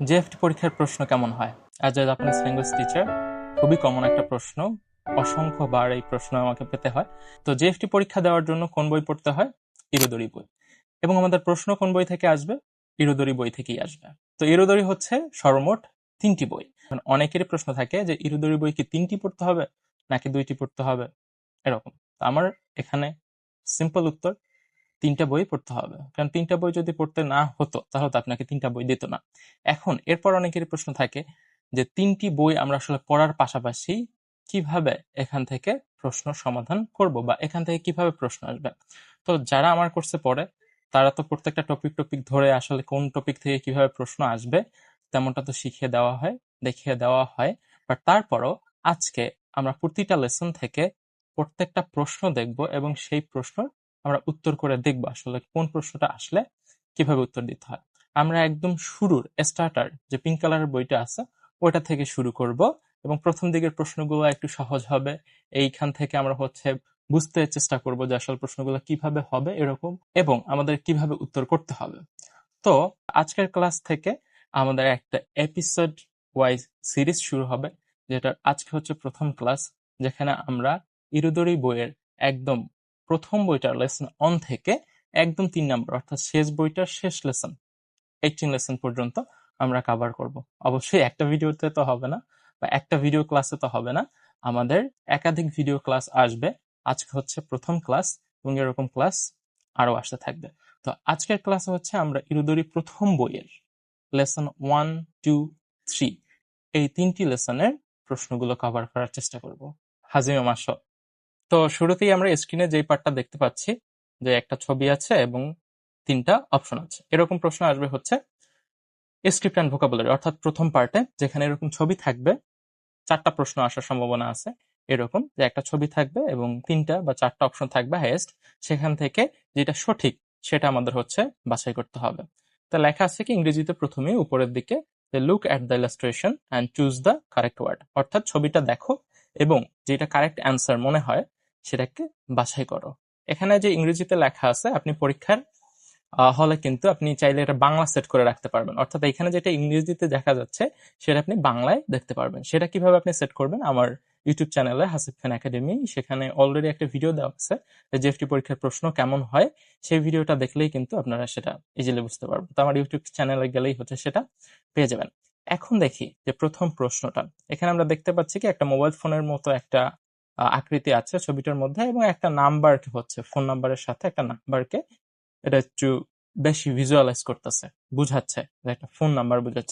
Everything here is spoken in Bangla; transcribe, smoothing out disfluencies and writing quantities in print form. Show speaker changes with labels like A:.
A: জেএফটি পরীক্ষার প্রশ্ন কেমন হয়? As a Japanese language teacher, খুবই কমন একটা প্রশ্ন। অসংখ্যবার এই প্রশ্ন আমাকে পেতে হয়। তো জেএফটি পরীক্ষা দেওয়ার জন্য কোন বই পড়তে হয়? ইরোদরি বই। এবং আমাদের প্রশ্ন কোন বই থেকে আসবে? ইরোদরি বই থেকেই আসবে। তো ইরোদরি হচ্ছে সর্বমোট 3টি বই। অনেকেরই প্রশ্ন থাকে যে ইরোদরি বই কি 3টি পড়তে হবে নাকি 2টি পড়তে হবে, এরকম। তো আমার এখানে সিম্পল উত্তর, 3টা বই পড়তে হবে। কারণ 3টা বই যদি পড়তে না হতো তাহলে তো আপনাকে 3টা বই দিত না। এখন এরপর অনেকেরই প্রশ্ন থাকে যে 3টি বই আমরা আসলে পড়ার পাশাপাশি কিভাবে এখান থেকে প্রশ্ন সমাধান করব বা এখান থেকে কিভাবে প্রশ্ন আসবে। তো যারা আমার কোর্সে পড়ে তারা তো প্রত্যেকটা টপিক ধরে আসলে কোন টপিক থেকে কিভাবে প্রশ্ন আসবে তেমনটা তো শিখিয়ে দেওয়া হয়, দেখিয়ে দেওয়া হয়। বাট তারপরও আজকে আমরা প্রতিটা লেসন থেকে প্রত্যেকটা প্রশ্ন দেখব এবং সেই প্রশ্ন আমরা উত্তর করে দেখবো আসলে কোন প্রশ্নটা আসলে কিভাবে উত্তর দিতে হয়। আমরা একদম শুরুর স্টার্টার যে পিঙ্ক কালারের বইটা আছে ওইটা থেকে শুরু করব এবং প্রথম দিকের প্রশ্নগুলো একটু সহজ হবে। এইখান থেকে আমরা বুঝতে চেষ্টা করব যে আসলে প্রশ্নগুলো কিভাবে হবে এরকম, এবং আমাদের কিভাবে উত্তর করতে হবে। তো আজকের ক্লাস থেকে আমাদের একটা এপিসোড ওয়াইজ সিরিজ শুরু হবে, যেটা আজকে হচ্ছে প্রথম ক্লাস, যেখানে আমরা ইরুদরি বইয়ের একদম প্রথম বইটার লেসন 1 থেকে একদম 3 নাম্বার অর্থাৎ শেষ বইটার শেষ লেসন 18 লেসন পর্যন্ত আমরা কভার করব। অবশ্যই একটা ভিডিওতে তো হবে না বা একটা ভিডিও ক্লাসে তো হবে না, আমাদের একাধিক ভিডিও ক্লাস আসবে। আজকে হচ্ছে প্রথম ক্লাস এবং এরকম ক্লাস আরো আসতে থাকবে। তো আজকের ক্লাসে হচ্ছে আমরা ইরুদরি প্রথম বইয়ের লেসন 1, 2, 3 এই 3টি লেসনের প্রশ্নগুলো কভার করার চেষ্টা করব। হাজিমে মাসো। তো শুরুতেই আমরা স্ক্রিনে যে পার্টটা দেখতে পাচ্ছি যে একটা ছবি আছে এবং 3টা অপশন আছে, এরকম প্রশ্ন আসবে হচ্ছে স্ক্রিপ্ট অ্যান্ড ভোকাবুলারি অর্থাৎ প্রথম পার্টে, যেখানে এরকম ছবি থাকবে। 4টা প্রশ্ন আসার সম্ভাবনা আছে এরকম, যে একটা ছবি থাকবে এবং 3টা বা 4টা অপশন থাকবে হাইয়েস্ট, সেখান থেকে যেটা সঠিক সেটা আমাদের বাছাই করতে হবে। তা লেখা আছে কি ইংরেজিতে প্রথমেই উপরের দিকে, look at the illustration and choose the correct word, অর্থাৎ ছবিটা দেখো এবং যেটা কারেক্ট অ্যান্সার মনে হয় সেটাকে বাছাই করো। এখানে যে ইংরেজিতে লেখা আছে আপনি পরীক্ষার হলে কিন্তু আপনি চাইলে এটা বাংলা সেট করে রাখতে পারবেন, অর্থাৎ এখানে যেটা ইংরেজিতে দেখা যাচ্ছে সেটা আপনি বাংলায় দেখতে পারবেন। সেটা কিভাবে আপনি সেট করবেন, আমার ইউটিউব চ্যানেলে হাসিব খান একাডেমি, সেখানে অলরেডি একটা ভিডিও দেওয়া আছে জেএফটি পরীক্ষার প্রশ্ন কেমন হয়। সেই ভিডিওটা দেখলেই কিন্তু আপনারা সেটা ইজিলি বুঝতে পারবেন। তো আমার ইউটিউব চ্যানেলে গেলেই সেটা পেয়ে যাবেন। এখন দেখি যে প্রথম প্রশ্নটা, এখানে আমরা দেখতে পাচ্ছি কি একটা মোবাইল ফোনের মতো একটা আকৃতি আছে ছবিটার মধ্যে, এবং একটা নাম্বার ফোন নাম্বারের সাথে একটা নাম্বারকে এটা একটু বেশি ভিজুয়ালাইজ করতেছে, বুঝাচ্ছে যে একটা ফোন নাম্বার বুঝাচ্ছে।